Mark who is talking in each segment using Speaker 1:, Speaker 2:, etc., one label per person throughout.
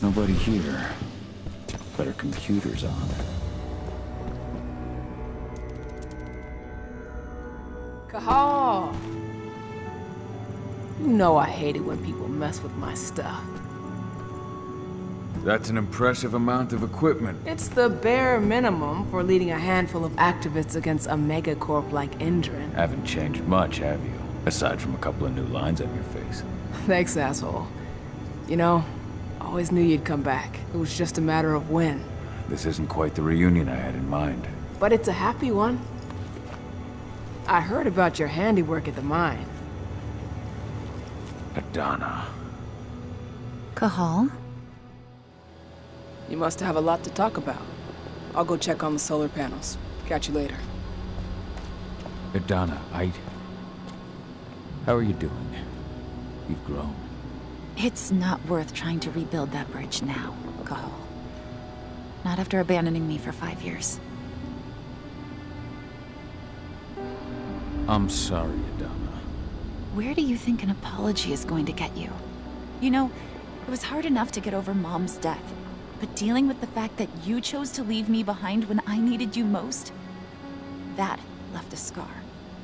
Speaker 1: Nobody here. But her computer's on.
Speaker 2: Cahal! You know I hate it when people mess with my stuff.
Speaker 3: That's an impressive amount of equipment.
Speaker 2: It's the bare minimum for leading a handful of activists against a megacorp like Endrin.
Speaker 1: Haven't changed much, have you? Aside from a couple of new lines on your face.
Speaker 2: Thanks, asshole. You know, I always knew you'd come back. It was just a matter of when.
Speaker 1: This isn't quite the reunion I had in mind.
Speaker 2: But it's a happy one. I heard about your handiwork at the mine.
Speaker 1: Aedena.
Speaker 4: Cahal?
Speaker 2: You must have a lot to talk about. I'll go check on the solar panels. Catch you later.
Speaker 1: Aedena, how are you doing? You've grown.
Speaker 4: It's not worth trying to rebuild that bridge now, Cahal. Not after abandoning me for 5 years.
Speaker 1: I'm sorry, Aedena.
Speaker 4: Where do you think an apology is going to get you? You know, it was hard enough to get over Mom's death, but dealing with the fact that you chose to leave me behind when I needed you most, that left a scar.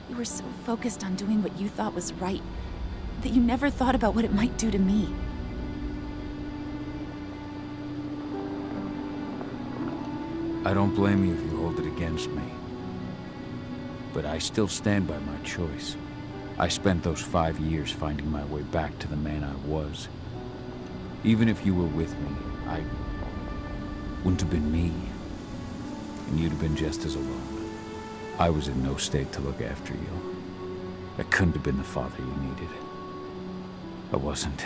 Speaker 4: You were so focused on doing what you thought was right, that you never thought about what it might do to me.
Speaker 1: I don't blame you if you hold it against me. But I still stand by my choice. I spent those 5 years finding my way back to the man I was. Even if you were with me, I wouldn't have been me. And you'd have been just as alone. I was in no state to look after you. I couldn't have been the father you needed. I wasn't.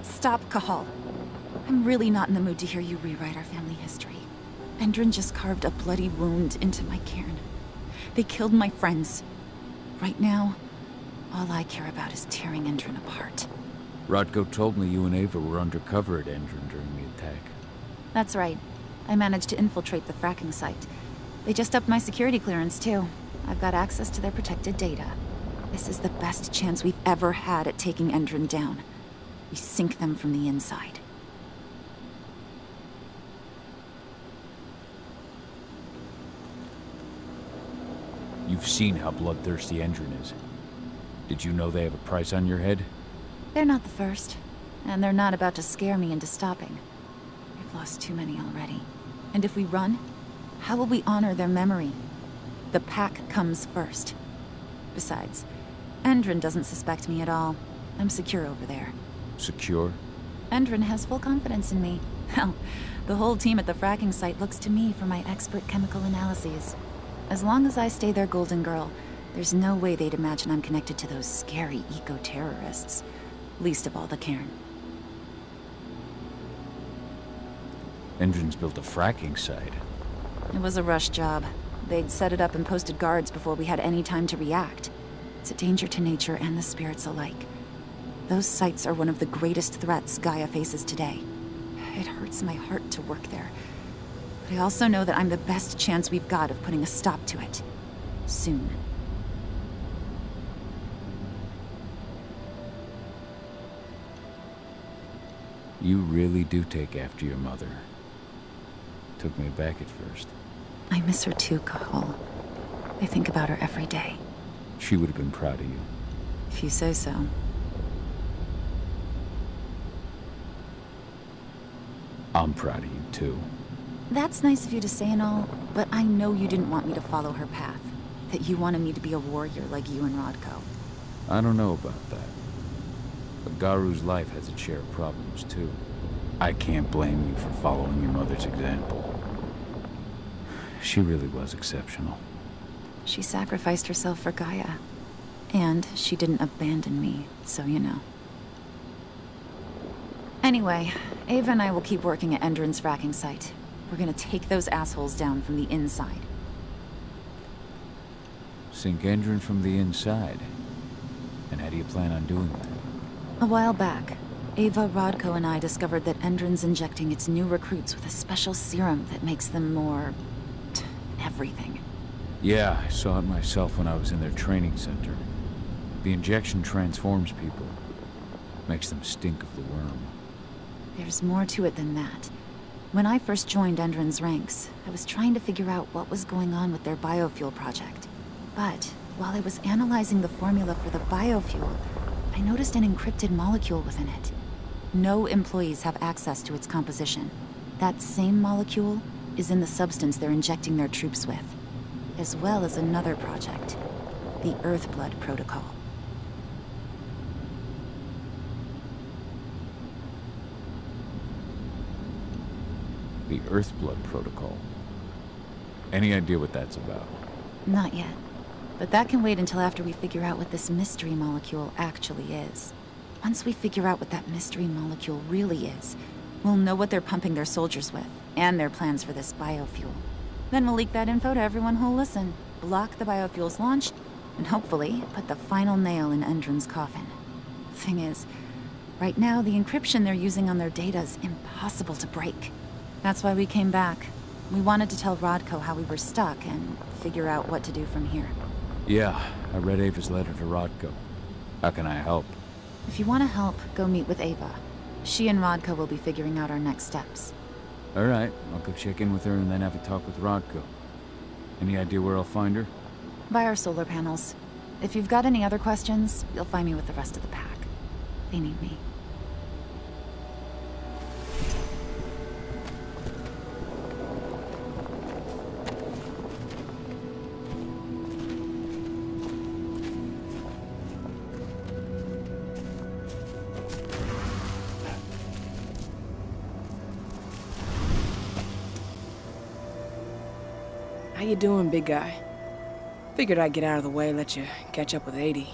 Speaker 4: Stop, Cahal. I'm really not in the mood to hear you rewrite our family history. Endrin just carved a bloody wound into my cairn. They killed my friends. Right now, all I care about is tearing Endrin apart.
Speaker 1: Rodko told me you and Ava were undercover at Endrin during the attack.
Speaker 4: That's right. I managed to infiltrate the fracking site. They just upped my security clearance, too. I've got access to their protected data. This is the best chance we've ever had at taking Endrin down. We sink them from the inside.
Speaker 1: You've seen how bloodthirsty Endrin is. Did you know they have a price on your head?
Speaker 4: They're not the first, and they're not about to scare me into stopping. We've lost too many already. And if we run, how will we honor their memory? The pack comes first. Besides, Endrin doesn't suspect me at all. I'm secure over there.
Speaker 1: Secure?
Speaker 4: Endrin has full confidence in me. Hell, the whole team at the fracking site looks to me for my expert chemical analyses. As long as I stay their golden girl, there's no way they'd imagine I'm connected to those scary eco-terrorists. Least of all the cairn.
Speaker 1: Endrin's built a fracking site.
Speaker 4: It was a rush job. They'd set it up and posted guards before we had any time to react. It's a danger to nature and the spirits alike. Those sites are one of the greatest threats Gaia faces today. It hurts my heart to work there. But I also know that I'm the best chance we've got of putting a stop to it. Soon.
Speaker 1: You really do take after your mother. Took me aback at first.
Speaker 4: I miss her too, Cahal. I think about her every day.
Speaker 1: She would have been proud of you.
Speaker 4: If you say so.
Speaker 1: I'm proud of you, too.
Speaker 4: That's nice of you to say and all, but I know you didn't want me to follow her path. That you wanted me to be a warrior like you and Rodko.
Speaker 1: I don't know about that. But Garu's life has its share of problems, too. I can't blame you for following your mother's example. She really was exceptional.
Speaker 4: She sacrificed herself for Gaia. And she didn't abandon me, so you know. Anyway, Ava and I will keep working at Endrin's fracking site. We're gonna take those assholes down from the inside.
Speaker 1: Sink Endrin from the inside. And how do you plan on doing that?
Speaker 4: A while back, Ava, Rodko, and I discovered that Endrin's injecting its new recruits with a special serum that makes them more... everything.
Speaker 1: Yeah, I saw it myself when I was in their training center. The injection transforms people. Makes them stink of the worm.
Speaker 4: There's more to it than that. When I first joined Endron's ranks, I was trying to figure out what was going on with their biofuel project. But while I was analyzing the formula for the biofuel, I noticed an encrypted molecule within it. No employees have access to its composition. That same molecule is in the substance they're injecting their troops with, as well as another project, the Earthblood Protocol.
Speaker 1: The Earthblood Protocol. Any idea what that's about?
Speaker 4: Not yet. But that can wait until after we figure out what this mystery molecule actually is. Once we figure out what that mystery molecule really is, we'll know what they're pumping their soldiers with, and their plans for this biofuel. Then we'll leak that info to everyone who'll listen, block the biofuel's launch, and hopefully put the final nail in Endron's coffin. Thing is, right now the encryption they're using on their data is impossible to break. That's why we came back. We wanted to tell Rodko how we were stuck and figure out what to do from here.
Speaker 1: Yeah, I read Ava's letter to Rodko. How can I help?
Speaker 4: If you want to help, go meet with Ava. She and Rodko will be figuring out our next steps.
Speaker 1: Alright, I'll go check in with her and then have a talk with Rodko. Any idea where I'll find her?
Speaker 4: By our solar panels. If you've got any other questions, you'll find me with the rest of the pack. They need me.
Speaker 2: How you doing, big guy? Figured I'd get out of the way, let you catch up with Aedie.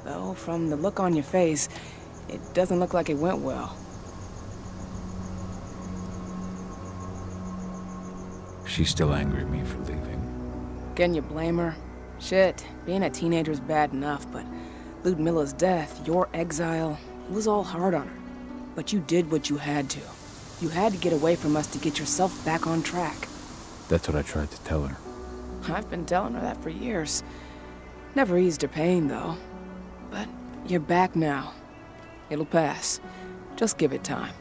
Speaker 2: Though, from the look on your face, it doesn't look like it went well.
Speaker 1: She's still angry at me for leaving.
Speaker 2: Can you blame her? Shit, being a teenager's bad enough, but Ludmilla's death, your exile, it was all hard on her. But you did what you had to. You had to get away from us to get yourself back on track.
Speaker 1: That's what I tried to tell her.
Speaker 2: I've been telling her that for years. Never eased her pain, though. But you're back now. It'll pass. Just give it time.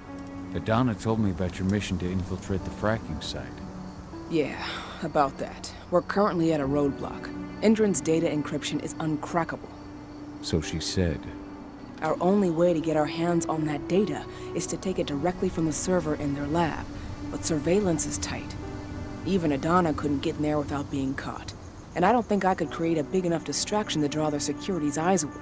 Speaker 1: Aedena told me about your mission to infiltrate the fracking site.
Speaker 2: Yeah, about that. We're currently at a roadblock. Endron's data encryption is uncrackable.
Speaker 1: So she said.
Speaker 2: Our only way to get our hands on that data is to take it directly from the server in their lab. But surveillance is tight. Even Aedena couldn't get in there without being caught. And I don't think I could create a big enough distraction to draw their security's eyes away.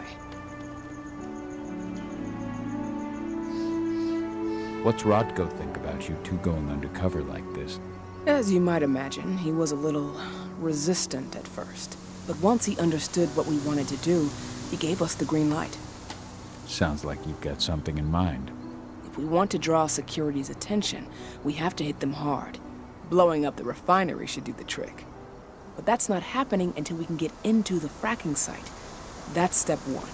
Speaker 1: What's Rodko think about you two going undercover like this?
Speaker 2: As you might imagine, he was a little resistant at first. But once he understood what we wanted to do, he gave us the green light.
Speaker 1: Sounds like you've got something in mind.
Speaker 2: If we want to draw security's attention, we have to hit them hard. Blowing up the refinery should do the trick. But that's not happening until we can get into the fracking site. That's step one.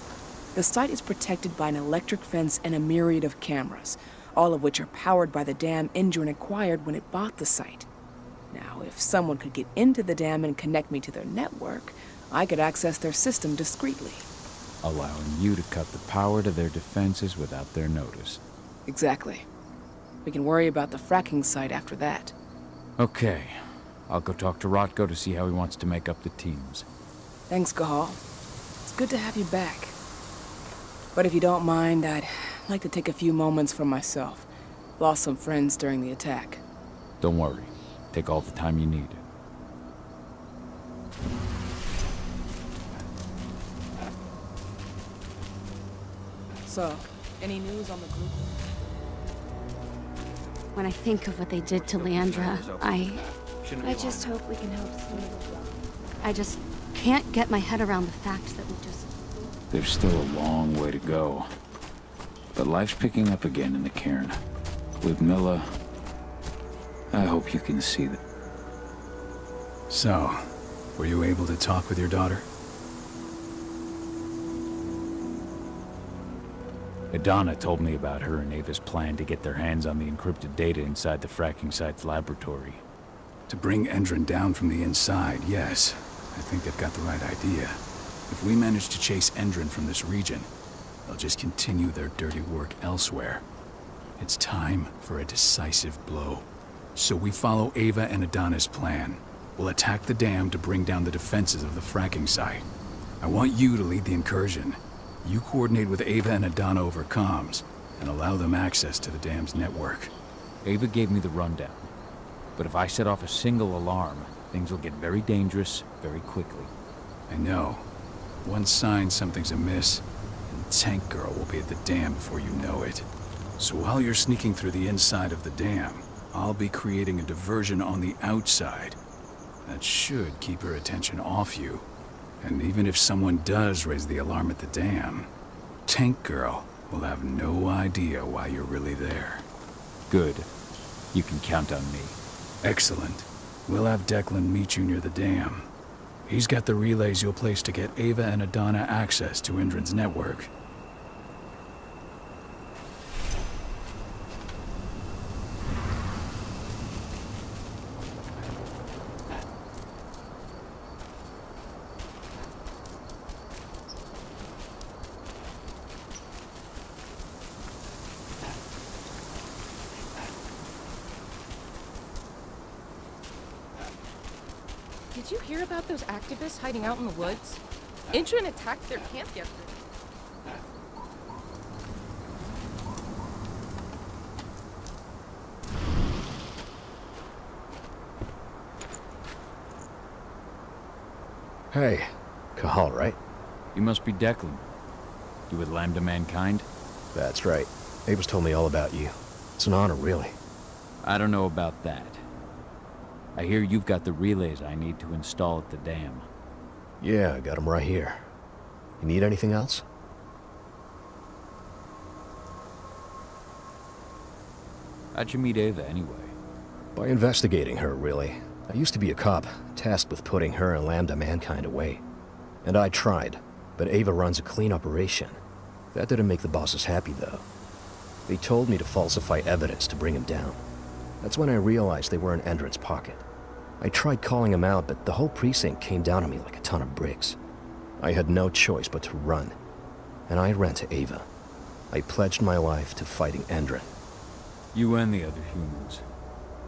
Speaker 2: The site is protected by an electric fence and a myriad of cameras, all of which are powered by the dam Endron acquired when it bought the site. Now, if someone could get into the dam and connect me to their network, I could access their system discreetly.
Speaker 1: Allowing you to cut the power to their defenses without their notice.
Speaker 2: Exactly. We can worry about the fracking site after that.
Speaker 1: Okay. I'll go talk to Rodko to see how he wants to make up the teams.
Speaker 2: Thanks, Gahal. It's good to have you back. But if you don't mind, I'd like to take a few moments for myself. Lost some friends during the attack.
Speaker 1: Don't worry. Take all the time you need.
Speaker 2: So, any news on the group?
Speaker 5: When I think of what they did to Leandra, I just hope we can help some. I just can't get my head around the fact that we just...
Speaker 1: There's still a long way to go. But life's picking up again in the cairn. With Milla, I hope you can see that.
Speaker 6: So, were you able to talk with your daughter?
Speaker 1: Aedena told me about her and Ava's plan to get their hands on the encrypted data inside the fracking site's laboratory.
Speaker 6: To bring Endron down from the inside, yes. I think they've got the right idea. If we manage to chase Endron from this region, they'll just continue their dirty work elsewhere. It's time for a decisive blow. So we follow Ava and Aedena's plan. We'll attack the dam to bring down the defenses of the fracking site. I want you to lead the incursion. You coordinate with Ava and Aedena over comms, and allow them access to the dam's network.
Speaker 1: Ava gave me the rundown. But if I set off a single alarm, things will get very dangerous very quickly.
Speaker 6: I know. One sign something's amiss, and Tank Girl will be at the dam before you know it. So while you're sneaking through the inside of the dam, I'll be creating a diversion on the outside. That should keep her attention off you. And even if someone does raise the alarm at the dam, Tank Girl will have no idea why you're really there.
Speaker 1: Good. You can count on me.
Speaker 6: Excellent. We'll have Declan meet you near the dam. He's got the relays you'll place to get Ava and Aedena access to Indran's network.
Speaker 7: Did you hear about those activists hiding out in the woods? Indran attacked their camp yesterday.
Speaker 8: Hey, Cahal, right?
Speaker 1: You must be Declan. You with Lambda Mankind?
Speaker 8: That's right. Ava's told me all about you. It's an honor, really.
Speaker 1: I don't know about that. I hear you've got the relays I need to install at the dam.
Speaker 8: Yeah, I got them right here. You need anything else?
Speaker 1: How'd you meet Ava anyway?
Speaker 8: By investigating her, really. I used to be a cop, tasked with putting her and Lambda Mankind away. And I tried, but Ava runs a clean operation. That didn't make the bosses happy, though. They told me to falsify evidence to bring him down. That's when I realized they were in Endron's pocket. I tried calling him out, but the whole precinct came down on me like a ton of bricks. I had no choice but to run. And I ran to Ava. I pledged my life to fighting Endron.
Speaker 1: You and the other humans.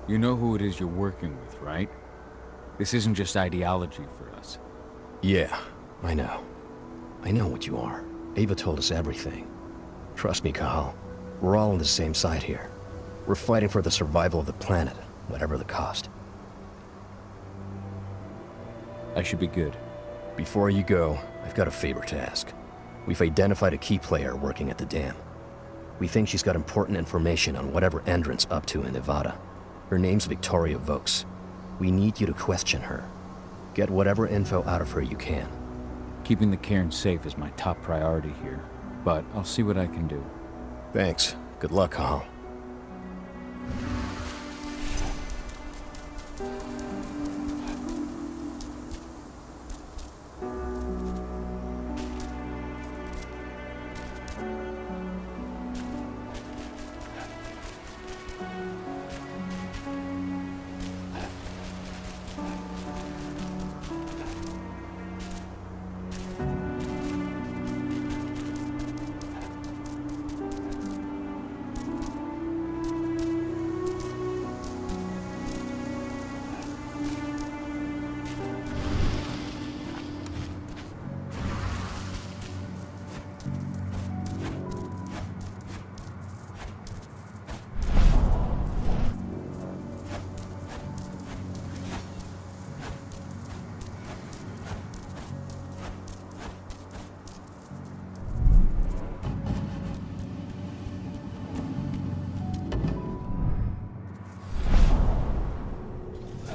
Speaker 1: You know who it is you're working with, right? This isn't just ideology for us.
Speaker 8: Yeah, I know. I know what you are. Ava told us everything. Trust me, Cahal. We're all on the same side here. We're fighting for the survival of the planet, whatever the cost.
Speaker 1: I should be good.
Speaker 8: Before you go, I've got a favor to ask. We've identified a key player working at the dam. We think she's got important information on whatever Endron's up to in Nevada. Her name's Victoria Vokes. We need you to question her. Get whatever info out of her you can.
Speaker 1: Keeping the cairn safe is my top priority here, but I'll see what I can do.
Speaker 8: Thanks. Good luck, Cahal.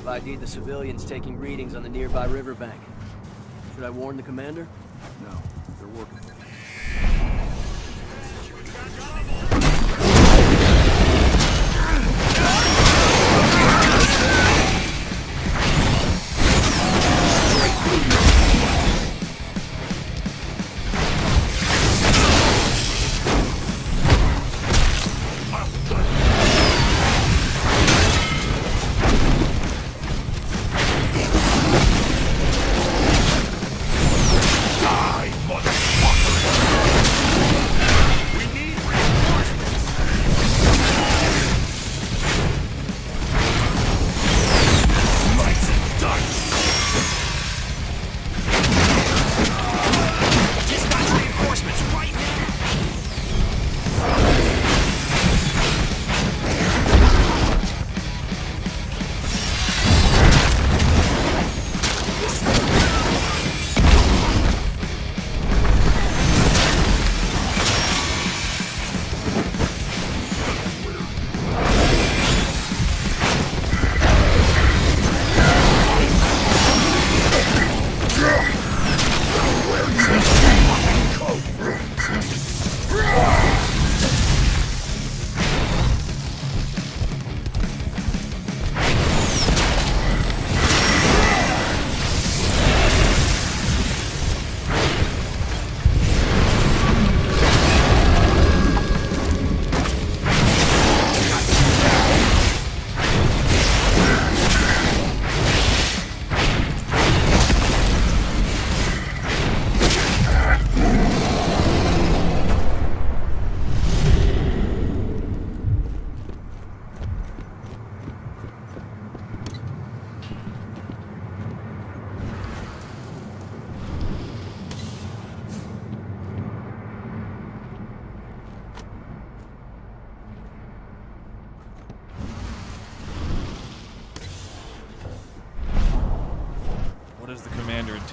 Speaker 9: I've ID'd the civilians taking readings on the nearby riverbank. Should I warn the commander?
Speaker 3: No, they're working. Die, motherfucker!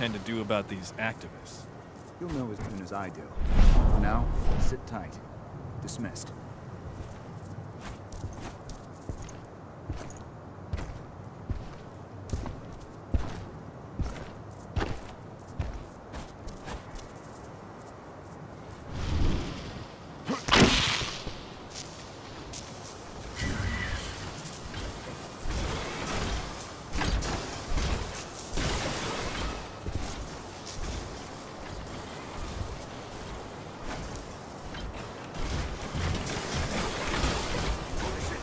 Speaker 3: intend to do about these activists?
Speaker 10: You'll know as soon as I do. For now, sit tight. Dismissed.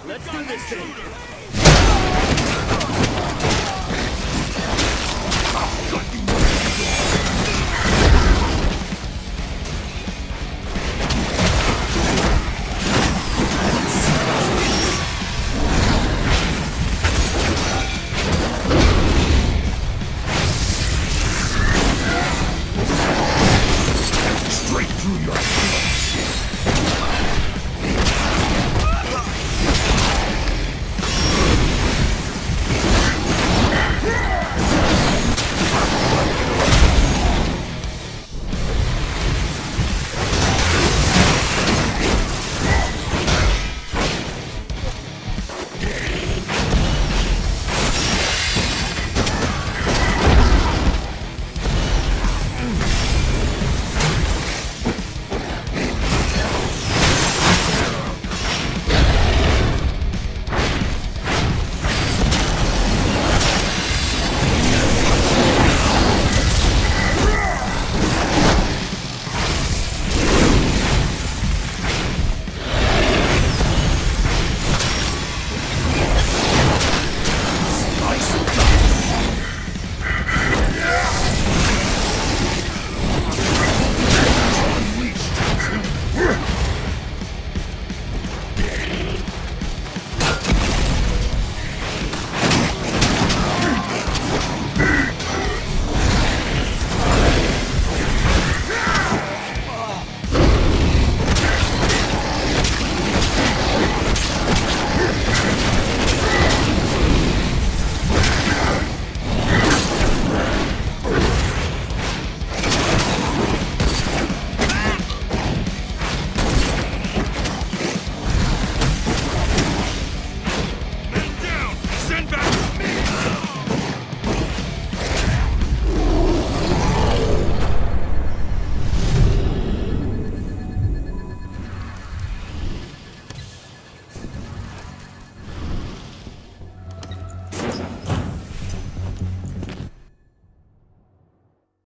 Speaker 9: Let's do this thing!
Speaker 11: Straight through your throat.